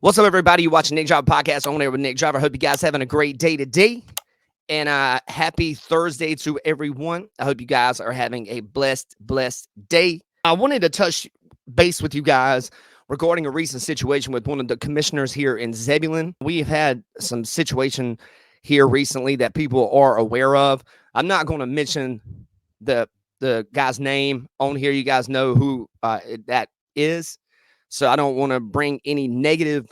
What's up, everybody? You watching Nick Driver Podcast on air with Nick Driver. Hope you guys having a great day today. And happy Thursday to everyone. I hope you guys are having a blessed day. I wanted to touch base with you guys regarding a recent situation with one of the commissioners here in Zebulon. We've had some situation here recently that people are aware of. I'm not going to mention the guy's name on here. You guys know who that is. So I don't want to bring any negative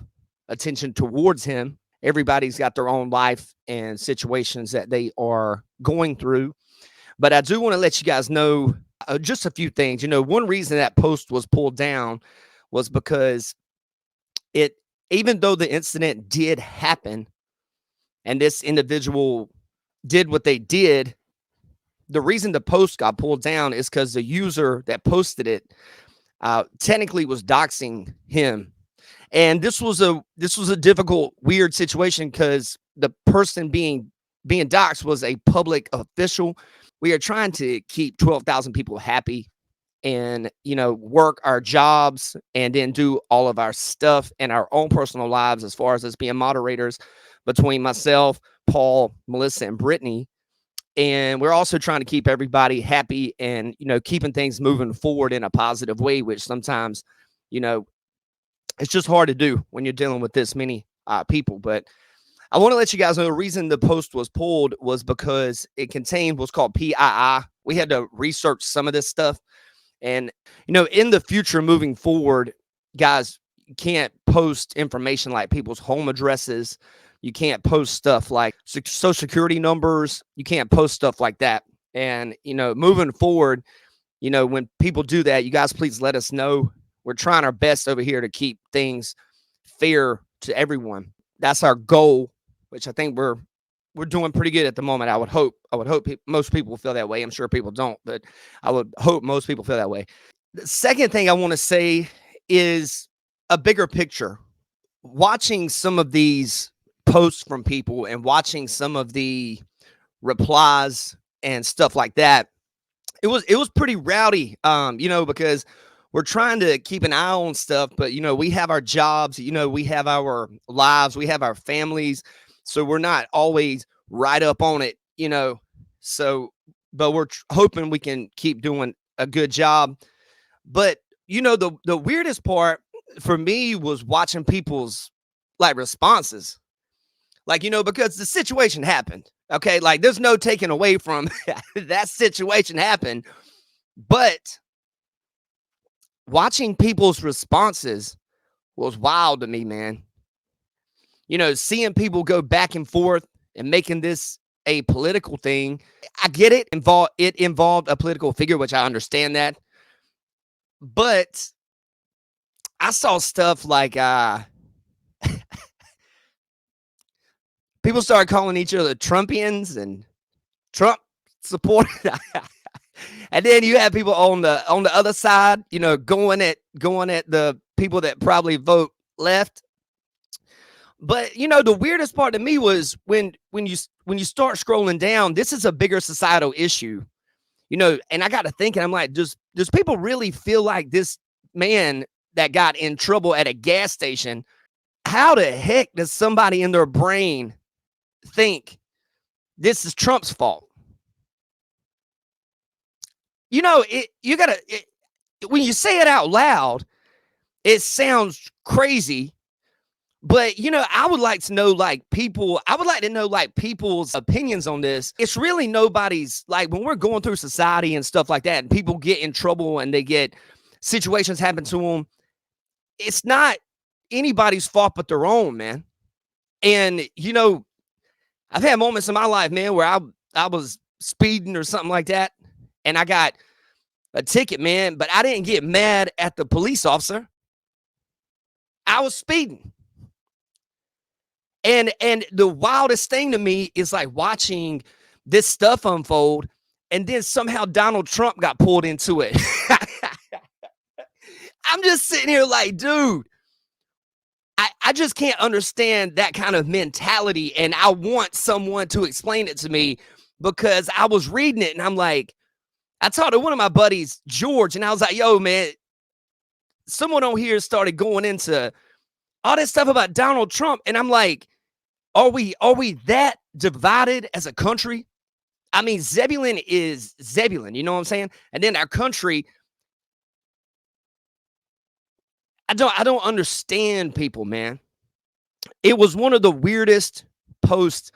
attention towards him. Everybody's got their own life and situations that they are going through. But I do want to let you guys know just a few things. You know, one reason that post was pulled down was because even though the incident did happen and this individual did what they did, the reason the post got pulled down is because the user that posted it technically was doxing him. And this was a difficult, weird situation because the person being doxed was a public official. We are trying to keep 12,000 people happy and, work our jobs and then do all of our stuff in our own personal lives as far as us being moderators between myself, Paul, Melissa, and Brittany. And we're also trying to keep everybody happy and, keeping things moving forward in a positive way, which sometimes, it's just hard to do when you're dealing with this many people. But I want to let you guys know the reason the post was pulled was because it contained what's called PII. We had to research some of this stuff. And, in the future moving forward, guys, you can't post information like people's home addresses. You can't post stuff like social security numbers. You can't post stuff like that. And, moving forward, when people do that, you guys, please let us know. We're trying our best over here to keep things fair to everyone. That's our goal, which I think we're doing pretty good at the moment. I would hope most people feel that way. I'm sure people don't, but I would hope most people feel that way. The second thing I want to say is a bigger picture. Watching some of these posts from people and watching some of the replies and stuff like that, it was pretty rowdy, because we're trying to keep an eye on stuff, but we have our jobs, we have our lives, we have our families, so we're not always right up on it, so but we're hoping we can keep doing a good job. But the weirdest part for me was watching people's responses. Because the situation happened. Okay. There's no taking away from that situation happened. But watching people's responses was wild to me, man. Seeing people go back and forth and making this a political thing. I get it. It involved a political figure, which I understand that. But I saw stuff like, people started calling each other Trumpians and Trump supporters. And then you have people on the other side, going at the people that probably vote left. But the weirdest part to me was when you start scrolling down, this is a bigger societal issue. And I got to thinking, I'm like, does people really feel like this man that got in trouble at a gas station, how the heck does somebody in their brain think this is Trump's fault? When you say it out loud, it sounds crazy. But I would like to know people's opinions on this. It's really nobody's, when we're going through society and stuff like that, and people get in trouble and they get situations happen to them, it's not anybody's fault but their own, man. And I've had moments in my life, man, where I was speeding or something like that, and I got a ticket, man, but I didn't get mad at the police officer. I was speeding. And the wildest thing to me is watching this stuff unfold, and then somehow Donald Trump got pulled into it. I'm just sitting here dude, I just can't understand that kind of mentality, and I want someone to explain it to me, because I was reading it and I'm like, I talked to one of my buddies, George, and I was like, yo, man, someone on here started going into all this stuff about Donald Trump. And I'm like, are we that divided as a country? I mean, Zebulon is Zebulon, you know what I'm saying? And then our country, I don't understand people, man. It was one of the weirdest post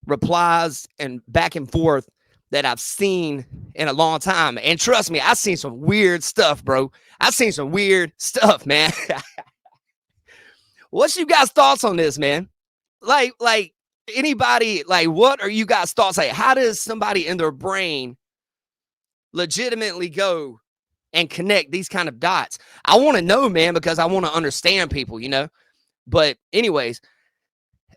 replies and back and forth that I've seen in a long time. And trust me, I've seen some weird stuff, bro. I've seen some weird stuff, man. What's you guys' thoughts on this, man? Like anybody, like, what are you guys' thoughts? Like, how does somebody in their brain legitimately go and connect these kind of dots? I want to know, man, because I want to understand people, you know? But anyways,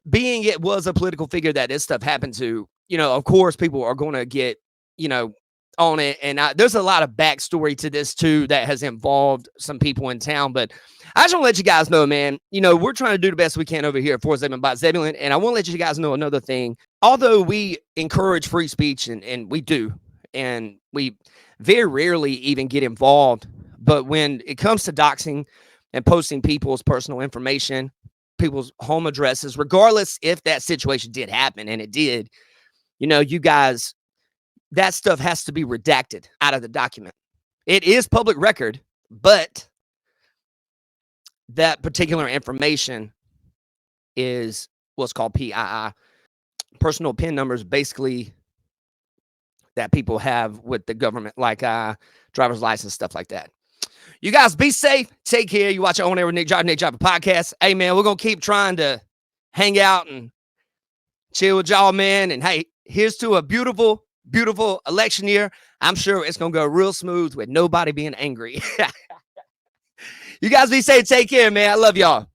being it was a political figure that this stuff happened to, you know, of course, people are going to get, you know, on it. And there's a lot of backstory to this too that has involved some people in town. But I just want to let you guys know, man, you know, we're trying to do the best we can over here for Zebulon by Zebulon. And I want to let you guys know another thing. Although we encourage free speech, and we do, and we very rarely even get involved. But when it comes to doxing and posting people's personal information, people's home addresses, regardless if that situation did happen, and it did, you know, you guys, that stuff has to be redacted out of the document. It is public record, but that particular information is what's called PII, personal PIN numbers, basically that people have with the government, like driver's license, stuff like that. You guys be safe. Take care. You watch On Air with Nick Driver podcast. Hey, man, we're going to keep trying to hang out and chill with y'all, man. And hey, here's to a beautiful, beautiful election year. I'm sure it's going to go real smooth with nobody being angry. You guys be safe. Take care, man. I love y'all.